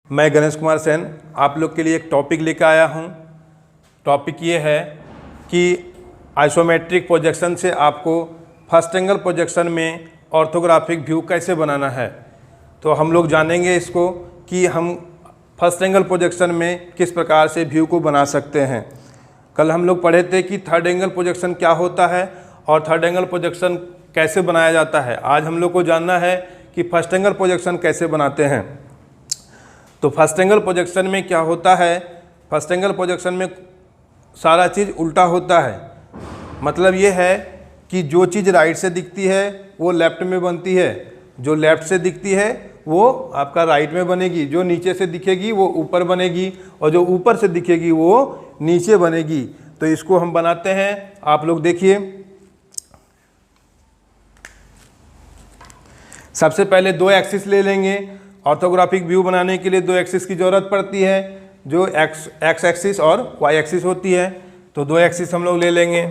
मैं गणेश कुमार सेन आप लोग के लिए एक टॉपिक लेकर आया हूँ। टॉपिक ये है कि आइसोमेट्रिक प्रोजेक्शन से आपको फर्स्ट एंगल प्रोजेक्शन में ऑर्थोग्राफिक व्यू कैसे बनाना है। तो हम लोग जानेंगे इसको कि हम फर्स्ट एंगल प्रोजेक्शन में किस प्रकार से व्यू को बना सकते हैं। कल हम लोग पढ़े थे कि थर्ड एंगल प्रोजेक्शन क्या होता है और थर्ड एंगल प्रोजेक्शन कैसे बनाया जाता है। आज हम लोग को जानना है कि फर्स्ट एंगल प्रोजेक्शन कैसे बनाते हैं। तो फर्स्ट एंगल प्रोजेक्शन में क्या होता है, फर्स्ट एंगल प्रोजेक्शन में सारा चीज़ उल्टा होता है। मतलब ये है कि जो चीज़ राइट से दिखती है वो लेफ़्ट में बनती है, जो लेफ़्ट से दिखती है वो आपका राइट में बनेगी, जो नीचे से दिखेगी वो ऊपर बनेगी और जो ऊपर से दिखेगी वो नीचे बनेगी। तो इसको हम बनाते हैं, आप लोग देखिए। सबसे पहले दो एक्सिस ले लेंगे। ऑर्थोग्राफिक व्यू बनाने के लिए दो एक्सिस की ज़रूरत पड़ती है, जो एक्स एक्सिस और वाई एक्सिस होती है। तो दो एक्सिस हम लोग ले लेंगे।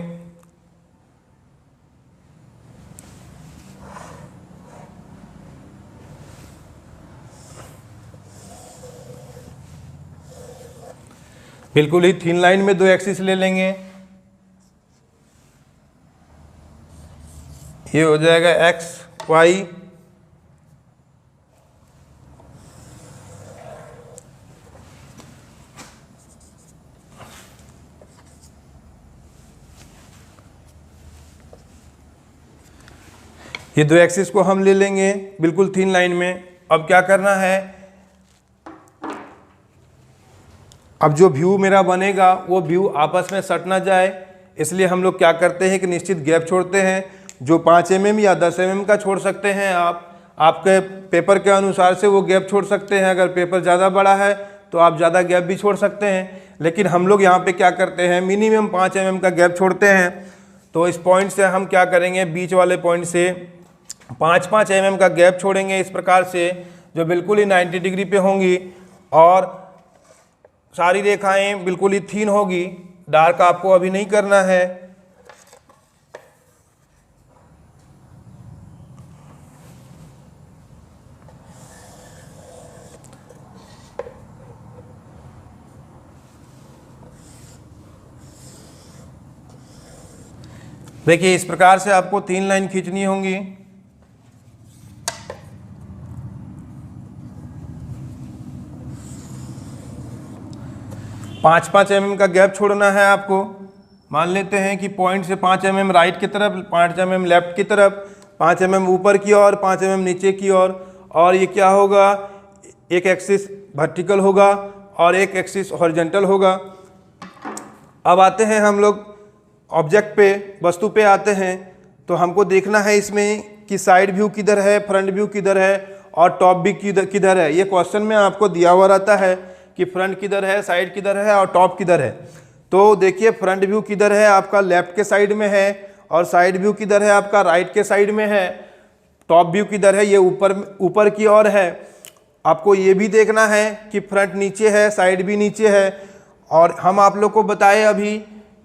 बिल्कुल ही थिन लाइन में दो एक्सिस ले लेंगे। ये हो जाएगा एक्स वाई। ये दो एक्सिस को हम ले लेंगे बिल्कुल थिन लाइन में। अब क्या करना है, अब जो व्यू मेरा बनेगा वो व्यू आपस में सट ना जाए, इसलिए हम लोग क्या करते हैं कि निश्चित गैप छोड़ते हैं। जो 5 mm या 10 mm का छोड़ सकते हैं आप, आपके पेपर के अनुसार से वो गैप छोड़ सकते हैं। अगर पेपर ज़्यादा बड़ा है तो आप ज़्यादा गैप भी छोड़ सकते हैं, लेकिन हम लोग यहाँ पे क्या करते हैं, मिनिमम 5 mm का गैप छोड़ते हैं। तो इस पॉइंट से हम क्या करेंगे, बीच वाले पॉइंट से 5-5 mm का गैप छोड़ेंगे इस प्रकार से, जो बिल्कुल ही 90 डिग्री पे होंगी और सारी रेखाएं बिल्कुल ही थीन होगी। डार्क आपको अभी नहीं करना है। देखिए इस प्रकार से आपको 3 लाइन खींचनी होंगी। पाँच mm का गैप छोड़ना है आपको। मान लेते हैं कि पॉइंट से 5 mm राइट की तरफ, 5 mm लेफ्ट की तरफ, 5 mm ऊपर की ओर, 5 mm नीचे की ओर। और ये क्या होगा, एक एक्सिस वर्टिकल होगा और एक एक्सिस हॉरिजॉन्टल होगा। अब आते हैं हम लोग ऑब्जेक्ट पे, वस्तु पे आते हैं। तो हमको देखना है इसमें कि साइड व्यू किधर है, फ्रंट व्यू किधर है और टॉप व्यू किधर है। ये क्वेश्चन में आपको दिया हुआ रहता है कि फ्रंट किधर है, साइड किधर है और टॉप किधर है। तो देखिए फ्रंट व्यू किधर है, आपका लेफ्ट के साइड में है, और साइड व्यू किधर है, आपका राइट के साइड में है। टॉप व्यू किधर है, ये ऊपर की ओर है। आपको ये भी देखना है कि फ्रंट नीचे है, साइड भी नीचे है। और हम आप लोग को बताए अभी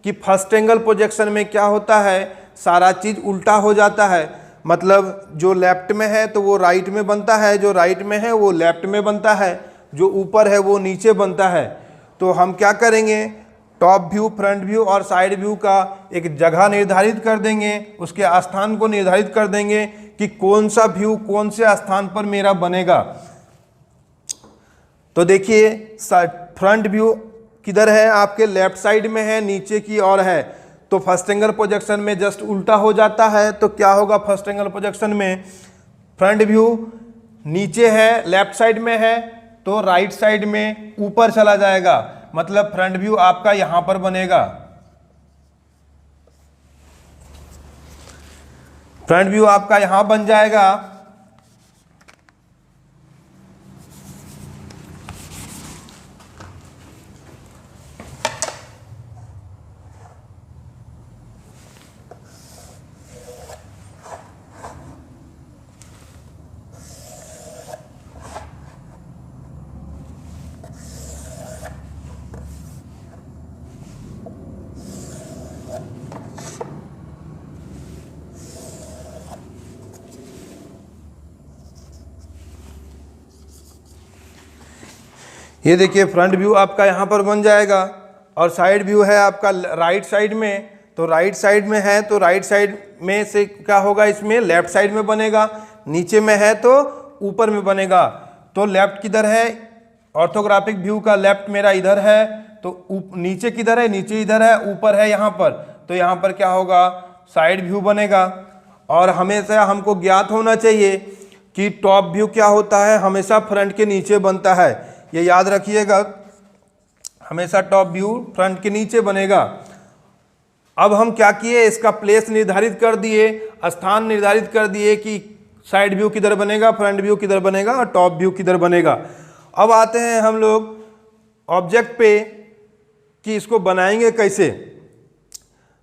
कि फर्स्ट एंगल प्रोजेक्शन में क्या होता है, सारा चीज़ उल्टा हो जाता है। मतलब जो लेफ्ट में है तो वो राइट में बनता है, जो राइट में है वो लेफ्ट में बनता है, जो ऊपर है वो नीचे बनता है। तो हम क्या करेंगे, टॉप व्यू, फ्रंट व्यू और साइड व्यू का एक जगह निर्धारित कर देंगे, उसके स्थान को निर्धारित कर देंगे कि कौन सा व्यू कौन से स्थान पर मेरा बनेगा। तो देखिए फ्रंट व्यू किधर है, आपके लेफ्ट साइड में है, नीचे की ओर है। तो फर्स्ट एंगल प्रोजेक्शन में जस्ट उल्टा हो जाता है। तो क्या होगा, फर्स्ट एंगल प्रोजेक्शन में फ्रंट व्यू नीचे है, लेफ्ट साइड में है, तो राइट साइड में ऊपर चला जाएगा। मतलब फ्रंट व्यू आपका यहां पर बनेगा। फ्रंट व्यू आपका यहां बन जाएगा। ये देखिए फ्रंट व्यू आपका यहाँ पर बन जाएगा, और साइड व्यू है आपका राइट साइड में, तो राइट साइड में है तो राइट साइड में से क्या होगा, इसमें लेफ्ट साइड में बनेगा, नीचे में है तो ऊपर में बनेगा। तो लेफ्ट किधर है, ऑर्थोग्राफिक व्यू का लेफ्ट मेरा इधर है, तो नीचे किधर है, नीचे इधर है, ऊपर है यहाँ पर, तो यहाँ पर क्या होगा, साइड व्यू बनेगा। और हमेशा हमको ज्ञात होना चाहिए कि टॉप व्यू क्या होता है, हमेशा फ्रंट के नीचे बनता है, ये याद रखिएगा, हमेशा टॉप व्यू फ्रंट के नीचे बनेगा। अब हम क्या किए, इसका प्लेस निर्धारित कर दिए, स्थान निर्धारित कर दिए कि साइड व्यू किधर बनेगा, फ्रंट व्यू किधर बनेगा और टॉप व्यू किधर बनेगा। अब आते हैं हम लोग ऑब्जेक्ट पे कि इसको बनाएंगे कैसे।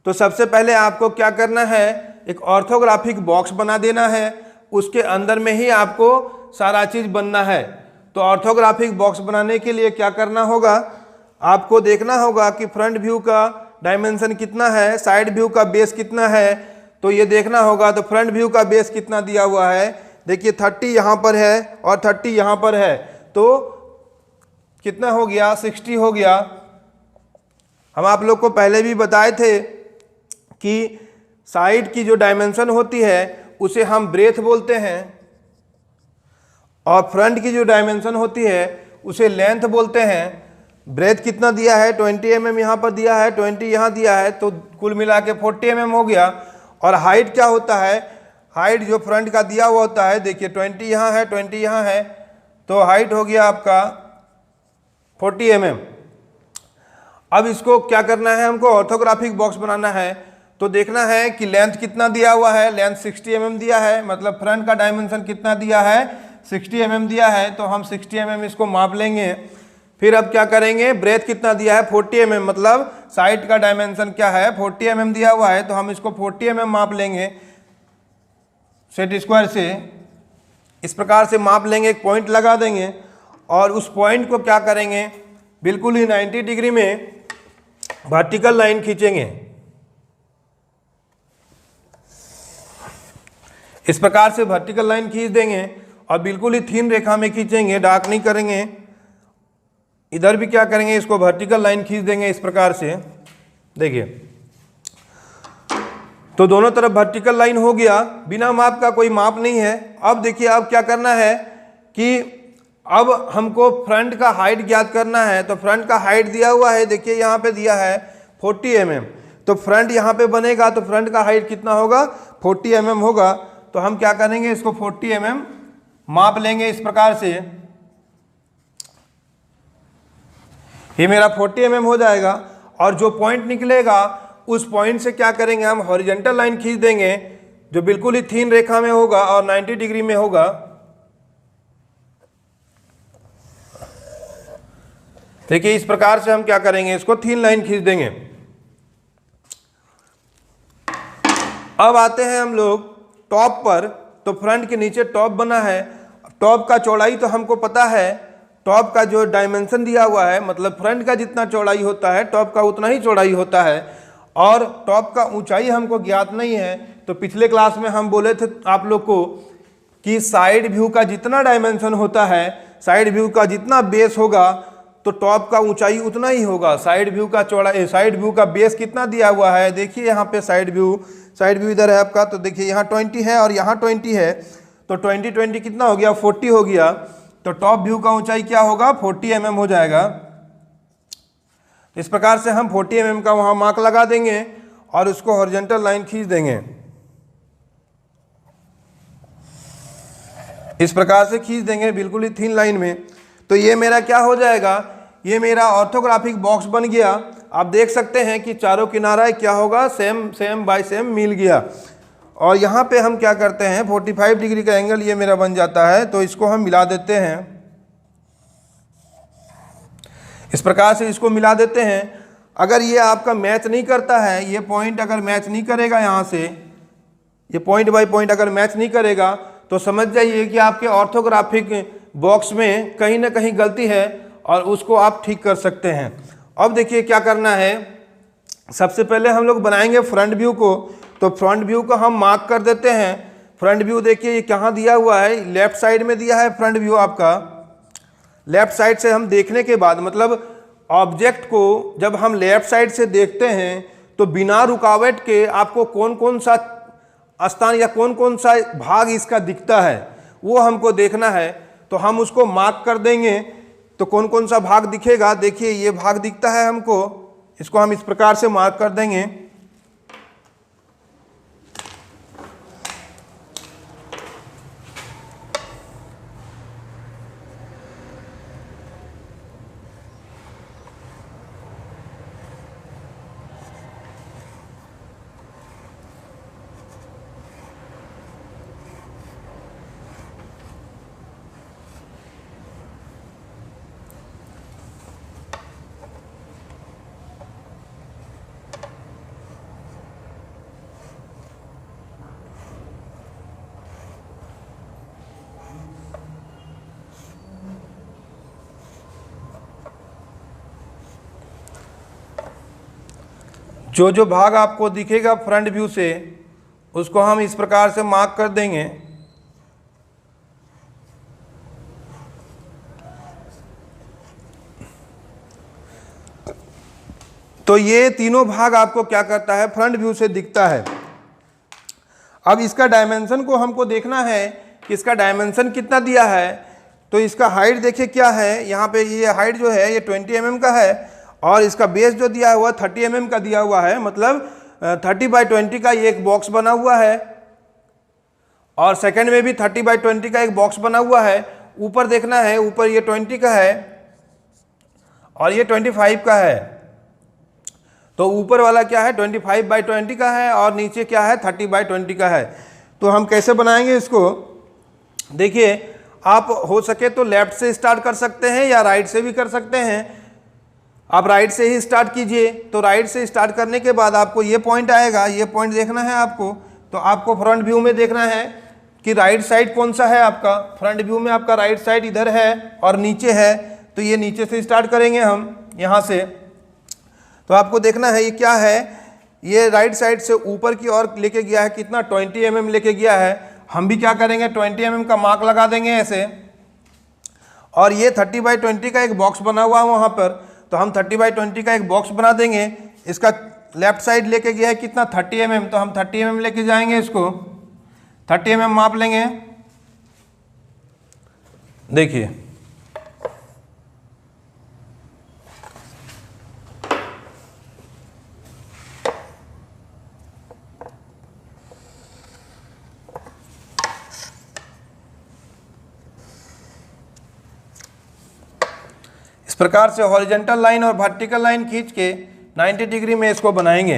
तो सबसे पहले आपको क्या करना है, एक ऑर्थोग्राफिक बॉक्स बना देना है, उसके अंदर में ही आपको सारा चीज़ बनना है। तो ऑर्थोग्राफिक बॉक्स बनाने के लिए क्या करना होगा, आपको देखना होगा कि फ्रंट व्यू का डायमेंशन कितना है, साइड व्यू का बेस कितना है, तो ये देखना होगा। तो फ्रंट व्यू का बेस कितना दिया हुआ है, देखिए 30 यहाँ पर है और 30 यहाँ पर है, तो कितना हो गया, 60 हो गया। हम आप लोग को पहले भी बताए थे कि साइड की जो डायमेंशन होती है उसे हम ब्रेथ बोलते हैं, और फ्रंट की जो डायमेंशन होती है उसे लेंथ बोलते हैं। ब्रेथ कितना दिया है, 20 mm यहाँ पर दिया है, 20 यहाँ दिया है, तो कुल मिला के 40 mm हो गया। और हाइट क्या होता है, हाइट जो फ्रंट का दिया हुआ होता है, देखिए 20 यहाँ है, 20 यहाँ है, तो हाइट हो गया आपका 40 mm। अब इसको क्या करना है, हमको ऑर्थोग्राफिक बॉक्स बनाना है, तो देखना है कि लेंथ कितना दिया हुआ है, लेंथ 60 mm दिया है, मतलब फ्रंट का डायमेंशन कितना दिया है, 60 mm दिया है, तो हम 60 mm इसको माप लेंगे। फिर अब क्या करेंगे, ब्रेथ कितना दिया है, 40 mm, मतलब साइड का डायमेंशन क्या है, 40 mm दिया हुआ है, तो हम इसको 40 mm माप लेंगे सेट स्क्वायर से। इस प्रकार से माप लेंगे, एक पॉइंट लगा देंगे, और उस पॉइंट को क्या करेंगे, बिल्कुल ही 90 डिग्री में वर्टिकल लाइन खींचेंगे। इस प्रकार से वर्टिकल लाइन खींच देंगे और बिल्कुल ही थिन रेखा में खींचेंगे, डार्क नहीं करेंगे। इधर भी क्या करेंगे, इसको वर्टिकल लाइन खींच देंगे इस प्रकार से, देखिए। तो दोनों तरफ वर्टिकल लाइन हो गया, बिना माप का, कोई माप नहीं है। अब देखिए, अब क्या करना है कि अब हमको फ्रंट का हाइट ज्ञात करना है। तो फ्रंट का हाइट दिया हुआ है, देखिए यहाँ पे दिया है 40 mm, तो फ्रंट यहाँ पे बनेगा, तो फ्रंट का हाइट कितना होगा, 40 mm होगा। तो हम क्या करेंगे, इसको 40 mm माप लेंगे इस प्रकार से, ये मेरा 40 mm हो जाएगा। और जो पॉइंट निकलेगा उस पॉइंट से क्या करेंगे, हम हॉरिजॉन्टल लाइन खींच देंगे, जो बिल्कुल ही थिन रेखा में होगा और 90 डिग्री में होगा। देखिए इस प्रकार से हम क्या करेंगे, इसको थिन लाइन खींच देंगे। अब आते हैं हम लोग टॉप पर। तो फ्रंट के नीचे टॉप बना है, टॉप का चौड़ाई तो हमको पता है, टॉप का जो डायमेंशन दिया हुआ है, मतलब फ्रंट का जितना चौड़ाई होता है टॉप का उतना ही चौड़ाई होता है, और टॉप का ऊंचाई हमको ज्ञात नहीं है। तो पिछले क्लास में हम बोले थे आप लोग को कि साइड व्यू का जितना डायमेंशन होता है, साइड व्यू का जितना बेस होगा, तो टॉप का ऊंचाई उतना ही होगा। साइड व्यू का चौड़ाई, साइड व्यू का बेस कितना दिया हुआ है, देखिए यहाँ पे साइड व्यू इधर है आपका, तो देखिए यहाँ 20 है और यहाँ 20 है, तो 20 कितना हो गया, 40 हो गया। तो टॉप व्यू का ऊंचाई क्या होगा, 40 mm हो जाएगा। इस प्रकार से हम 40 mm का वहाँ मार्क लगा देंगे और उसको हॉरिजॉन्टल लाइन खींच देंगे, इस प्रकार से खींच देंगे बिल्कुल ही थिन लाइन में। तो ये मेरा क्या हो जाएगा, ये मेरा ऑर्थोग्राफिक बॉक्स बन गया। आप देख सकते हैं कि चारों किनारा क्या होगा, सेम बाय सेम मिल गया। और यहाँ पे हम क्या करते हैं, 45 डिग्री का एंगल ये मेरा बन जाता है, तो इसको हम मिला देते हैं, इस प्रकार से इसको मिला देते हैं। अगर ये आपका मैच नहीं करता है, ये पॉइंट अगर मैच नहीं करेगा, यहाँ से ये पॉइंट बाय पॉइंट अगर मैच नहीं करेगा, तो समझ जाइए कि आपके ऑर्थोग्राफिक बॉक्स में कहीं ना कहीं गलती है और उसको आप ठीक कर सकते हैं। अब देखिए क्या करना है, सबसे पहले हम लोग बनाएंगे फ्रंट व्यू को। तो फ्रंट व्यू को हम मार्क कर देते हैं। फ्रंट व्यू देखिए ये कहाँ दिया हुआ है, लेफ्ट साइड में दिया है फ्रंट व्यू आपका, लेफ्ट साइड से हम देखने के बाद, मतलब ऑब्जेक्ट को जब हम लेफ्ट साइड से देखते हैं तो बिना रुकावट के आपको कौन कौन सा स्थान या कौन कौन सा भाग इसका दिखता है वो हमको देखना है। तो हम उसको मार्क कर देंगे। तो कौन कौन सा भाग दिखेगा, देखिए ये भाग दिखता है हमको, इसको हम इस प्रकार से मार्क कर देंगे। जो जो भाग आपको दिखेगा फ्रंट व्यू से उसको हम इस प्रकार से मार्क कर देंगे। तो ये तीनों भाग आपको क्या करता है, फ्रंट व्यू से दिखता है। अब इसका डायमेंशन को हमको देखना है कि इसका डायमेंशन कितना दिया है। तो इसका हाइट देखिए क्या है, यहाँ पे ये हाइट जो है ये 20 mm का है और इसका बेस जो दिया हुआ 30 mm का दिया हुआ है, मतलब 30x20 का ये एक बॉक्स बना हुआ है और सेकंड में भी 30x20 का एक बॉक्स बना हुआ है। ऊपर देखना है, ऊपर ये 20 का है और ये 25 का है। तो ऊपर वाला क्या है 25x20 का है और नीचे क्या है 30x20 का है। तो हम कैसे बनाएंगे इसको, देखिए आप हो सके तो लेफ्ट से स्टार्ट कर सकते हैं या राइट से भी कर सकते हैं। आप राइट से ही स्टार्ट कीजिए। तो राइट से स्टार्ट करने के बाद आपको ये पॉइंट आएगा, ये पॉइंट देखना है आपको। तो आपको फ्रंट व्यू में देखना है कि राइट साइड कौन सा है आपका। फ्रंट व्यू में आपका राइट साइड इधर है और नीचे है। तो ये नीचे से स्टार्ट करेंगे हम यहाँ से। तो आपको देखना है ये क्या है, ये राइट साइड से ऊपर की ओर लेके गया है, कितना 20 mm लेके गया है। हम भी क्या करेंगे 20 mm का मार्क लगा देंगे ऐसे। और ये 30x20 का एक बॉक्स बना हुआ है वहाँ पर, तो हम 30x20 का एक बॉक्स बना देंगे। इसका लेफ्ट साइड लेके गया है कितना 30 mm, तो हम 30 mm लेके जाएंगे, इसको 30 mm माप लेंगे। देखिए इस प्रकार से हॉरिजॉन्टल लाइन और वर्टिकल लाइन खींच के 90 डिग्री में इसको बनाएंगे।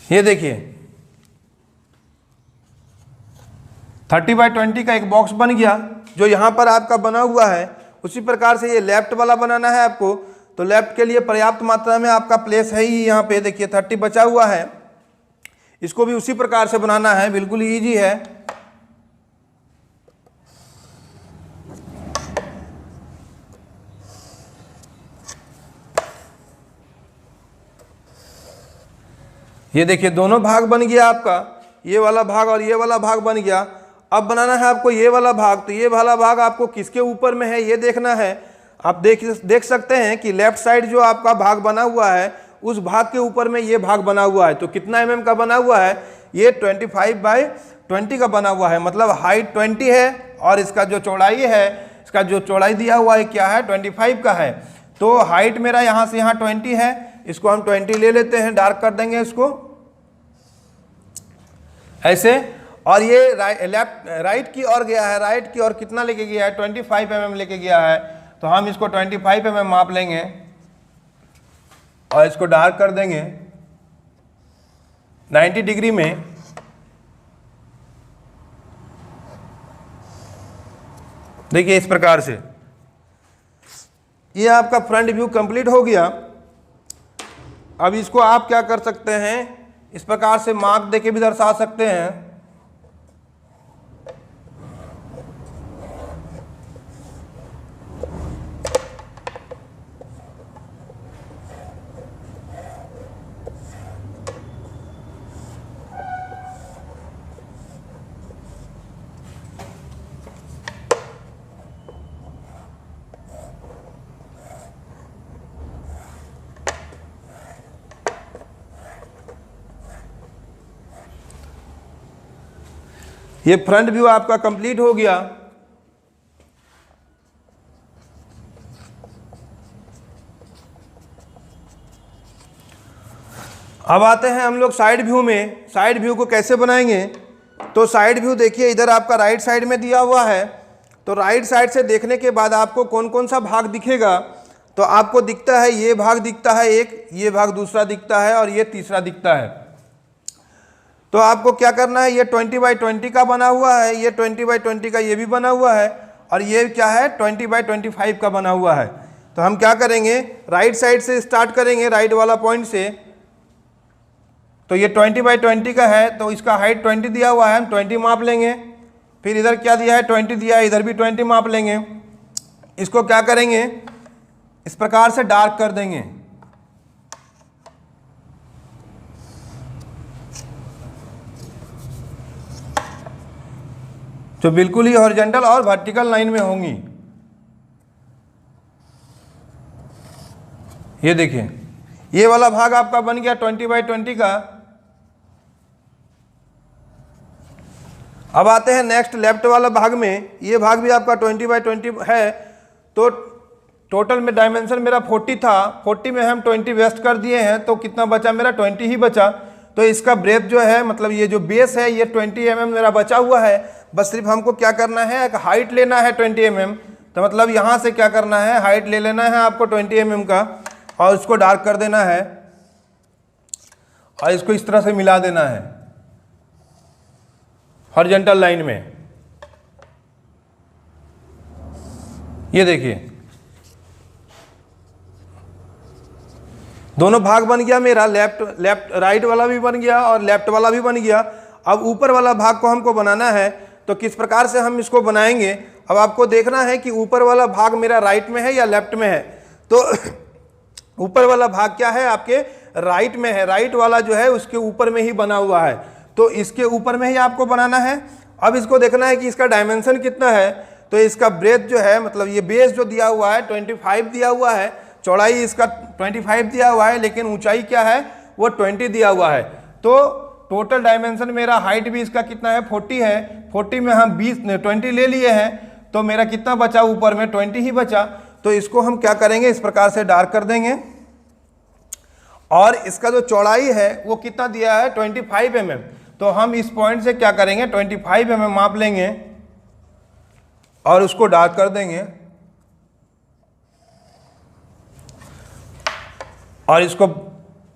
ये देखिए 30x20 का एक बॉक्स बन गया जो यहाँ पर आपका बना हुआ है। उसी प्रकार से ये लेफ्ट वाला बनाना है आपको। तो लेफ्ट के लिए पर्याप्त मात्रा में आपका प्लेस है ही, यहाँ पे देखिए 30 बचा हुआ है। इसको भी उसी प्रकार से बनाना है, बिल्कुल ईजी है। ये देखिए दोनों भाग बन गया आपका, ये वाला भाग और ये वाला भाग बन गया। अब बनाना है आपको ये वाला भाग। तो ये वाला भाग आपको किसके ऊपर में है ये देखना है। आप देख सकते हैं कि लेफ्ट साइड जो आपका भाग बना हुआ है उस भाग के ऊपर में ये भाग बना हुआ है। तो कितना mm का बना हुआ है, ये 25x20 का बना हुआ है, मतलब हाइट 20 है और इसका जो चौड़ाई है, इसका जो चौड़ाई दिया हुआ है क्या है 25 का है। तो हाइट मेरा यहाँ से यहाँ 20 है, इसको हम 20 ले लेते हैं, डार्क कर देंगे इसको ऐसे। और ये राइट की ओर गया है, राइट की ओर कितना लेके गया है 25 mm लेके गया है। तो हम इसको 25 mm माप लेंगे और इसको डार्क कर देंगे 90 डिग्री में। देखिए इस प्रकार से ये आपका फ्रंट व्यू कंप्लीट हो गया। अब इसको आप क्या कर सकते हैं, इस प्रकार से मार्क देके भी दर्शा सकते हैं। ये फ्रंट व्यू आपका कंप्लीट हो गया। अब आते हैं हम लोग साइड व्यू में। साइड व्यू को कैसे बनाएंगे? तो साइड व्यू देखिए, इधर आपका राइट साइड में दिया हुआ है। तो राइट साइड से देखने के बाद आपको कौन कौन सा भाग दिखेगा? तो आपको दिखता है ये भाग दिखता है एक, ये भाग दूसरा दिखता है और ये तीसरा दिखता है। तो आपको क्या करना है, ये 20x20 का बना हुआ है, ये 20x20 का ये भी बना हुआ है, और ये क्या है 20x25 का बना हुआ है। तो हम क्या करेंगे, राइट साइड से स्टार्ट करेंगे, राइट वाला पॉइंट से। तो ये 20x20 का है, तो इसका हाइट 20 दिया हुआ है, हम 20 माप लेंगे। फिर इधर क्या दिया है, 20 दिया है, इधर भी 20 माप लेंगे। इसको क्या करेंगे, इस प्रकार से डार्क कर देंगे। तो बिल्कुल ही हॉरिजॉन्टल और वर्टिकल लाइन में होंगी। ये देखिए, ये वाला भाग आपका बन गया 20x20 का। अब आते हैं नेक्स्ट लेफ्ट वाला भाग में। ये भाग भी आपका 20x20 है। तो टोटल में डायमेंशन मेरा 40 था, 40 में हम 20 वेस्ट कर दिए हैं, तो कितना बचा मेरा 20 ही बचा। तो इसका ब्रेथ जो है, मतलब ये जो बेस है, ये 20 mm मेरा बचा हुआ है। बस सिर्फ हमको क्या करना है, एक हाइट लेना है 20 mm। तो मतलब यहाँ से क्या करना है, हाइट ले लेना है आपको 20 mm का, और इसको डार्क कर देना है, और इसको इस तरह से मिला देना है हॉरिजॉन्टल लाइन में। ये देखिए, दोनों भाग बन गया मेरा, लेफ्ट राइट वाला भी बन गया और लेफ्ट वाला भी बन गया। अब ऊपर वाला भाग को हमको बनाना है, तो किस प्रकार से हम इसको बनाएंगे? अब आपको देखना है कि ऊपर वाला भाग मेरा राइट में है या लेफ्ट में है। तो ऊपर वाला भाग क्या है, आपके राइट में है। राइट वाला जो है उसके ऊपर में ही बना हुआ है, तो इसके ऊपर में ही आपको बनाना है। अब इसको देखना है कि इसका डायमेंशन कितना है। तो इसका ब्रेथ जो है, मतलब ये बेस जो दिया हुआ है 25 दिया हुआ है, चौड़ाई इसका 25 दिया हुआ है, लेकिन ऊंचाई क्या है वो 20 दिया हुआ है। तो टोटल डायमेंशन मेरा, हाइट भी इसका कितना है 40 है। 40 में हम 20 ले लिए हैं, तो मेरा कितना बचा, ऊपर में 20 ही बचा। तो इसको हम क्या करेंगे, इस प्रकार से डार्क कर देंगे। और इसका जो चौड़ाई है वो कितना दिया है 25 mm। तो हम इस पॉइंट से क्या करेंगे, 25 mm माप लेंगे और उसको डार्क कर देंगे, और इसको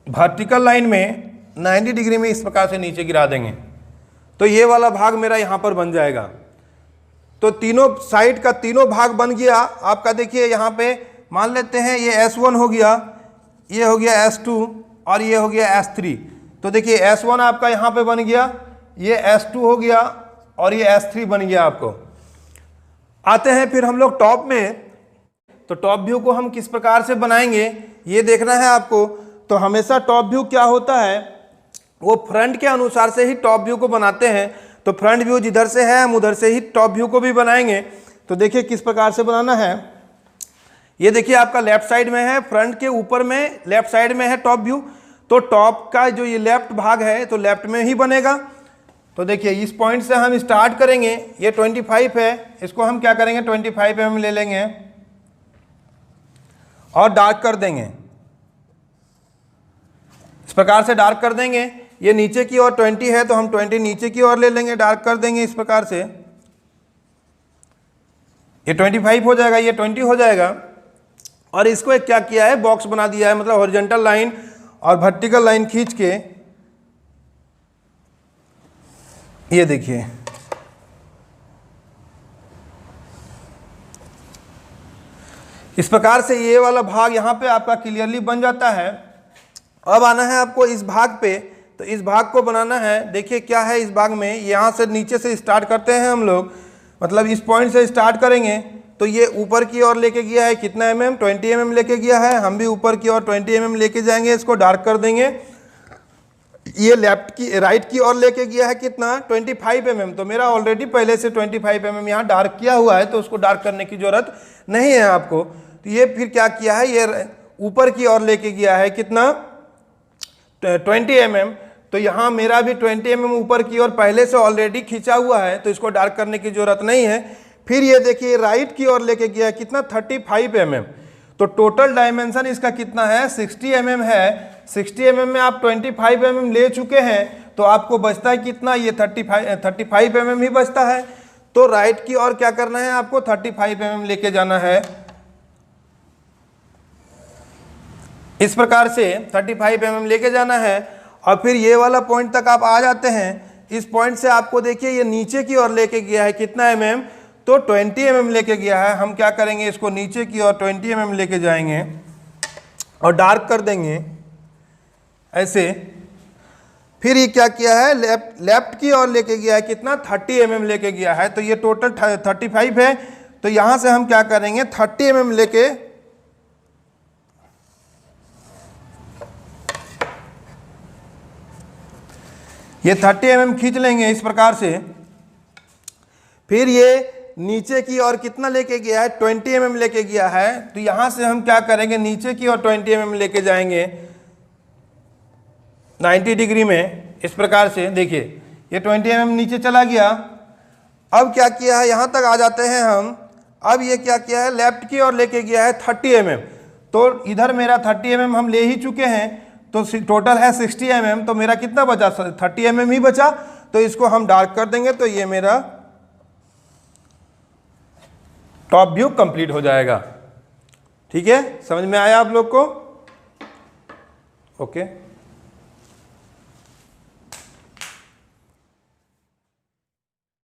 वर्टिकल लाइन में 90 डिग्री में इस प्रकार से नीचे गिरा देंगे। तो ये वाला भाग मेरा यहाँ पर बन जाएगा। तो तीनों साइड का तीनों भाग बन गया आपका। देखिए यहाँ पे मान लेते हैं ये S1 हो गया, ये हो गया S2 और ये हो गया S3। तो देखिए S1 आपका यहाँ पे बन गया, ये S2 हो गया और ये S3 बन गया आपको। आते हैं फिर हम लोग टॉप में। तो टॉप व्यू को हम किस प्रकार से बनाएंगे ये देखना है आपको। तो हमेशा टॉप व्यू क्या होता है, वो फ्रंट के अनुसार से ही टॉप व्यू को बनाते हैं। तो फ्रंट व्यू जिधर से है हम उधर से ही टॉप व्यू को भी बनाएंगे। तो देखिए किस प्रकार से बनाना है। ये देखिए आपका लेफ्ट साइड में है, फ्रंट के ऊपर में लेफ्ट साइड में है टॉप व्यू। तो टॉप का जो ये लेफ्ट भाग है तो लेफ्ट में ही बनेगा। तो देखिए इस पॉइंट से हम स्टार्ट करेंगे, ये 25 है, इसको हम क्या करेंगे 25 mm ले लेंगे और डार्क कर देंगे। इस प्रकार से डार्क कर देंगे। ये नीचे की ओर 20 है, तो हम 20 नीचे की ओर ले लेंगे, डार्क कर देंगे इस प्रकार से। ये 25 हो जाएगा, ये 20 हो जाएगा। और इसको एक क्या किया है, बॉक्स बना दिया है, मतलब हॉरिजॉन्टल लाइन और वर्टिकल लाइन खींच के। ये देखिए इस प्रकार से ये वाला भाग यहाँ पे आपका क्लियरली बन जाता है। अब आना है आपको इस भाग पे। तो इस भाग को बनाना है। देखिए क्या है इस भाग में, यहाँ से नीचे से स्टार्ट करते हैं हम लोग, मतलब इस पॉइंट से स्टार्ट करेंगे। तो ये ऊपर की ओर लेके गया है कितना mm, 20 mm लेके गया है। हम भी ऊपर की ओर 20 mm लेके जाएंगे, इसको डार्क कर देंगे। ये लेफ्ट की राइट की ओर लेके गया है कितना 25 mm। तो मेरा ऑलरेडी पहले से 25 mm यहाँ डार्क किया हुआ है, तो उसको डार्क करने की जरूरत नहीं है आपको। तो ये फिर क्या किया है, ये ऊपर की ओर लेके गया है कितना 20 mm। तो यहाँ मेरा भी 20 mm ऊपर की ओर पहले से ऑलरेडी खींचा हुआ है, तो इसको डार्क करने की जरूरत नहीं है। फिर ये देखिए राइट की ओर लेके गया कितना 35 mm, तो टोटल डायमेंशन इसका कितना है 60 mm है। 60 mm में आप 25 mm ले चुके हैं, तो आपको बचता है कितना, ये 35 mm ही बचता है। तो राइट की ओर क्या करना है, आपको 35 mm लेके जाना है। इस प्रकार से 35 mm लेके जाना है और फिर ये वाला पॉइंट तक आप आ जाते हैं। इस पॉइंट से आपको देखिए ये नीचे की ओर लेके गया है कितना mm, तो 20 mm लेके गया है। हम क्या करेंगे, इसको नीचे की ओर 20 mm लेके जाएंगे और डार्क कर देंगे ऐसे। फिर ये क्या किया है, लेफ्ट की ओर लेके गया है कितना 30 mm लेके गया है, तो ये टोटल 35 है। तो यहां से हम क्या करेंगे 30 mm लेके ये 30 mm खींच लेंगे इस प्रकार से। फिर ये नीचे की ओर कितना लेके गया है 20 mm लेके गया है, तो यहां से हम क्या करेंगे नीचे की ओर 20 mm लेके जाएंगे 90 डिग्री में। इस प्रकार से देखिए ये 20 mm नीचे चला गया। अब क्या किया है, यहां तक आ जाते हैं हम। अब ये क्या किया है, लेफ्ट की ओर लेके गया है 30 mm, तो इधर मेरा 30 mm हम ले ही चुके हैं, तो टोटल है 60 mm, तो मेरा कितना बचा 30 mm ही बचा। तो इसको हम डार्क कर देंगे, तो ये मेरा टॉप व्यू कंप्लीट हो जाएगा। ठीक है, समझ में आया आप लोग को? ओके।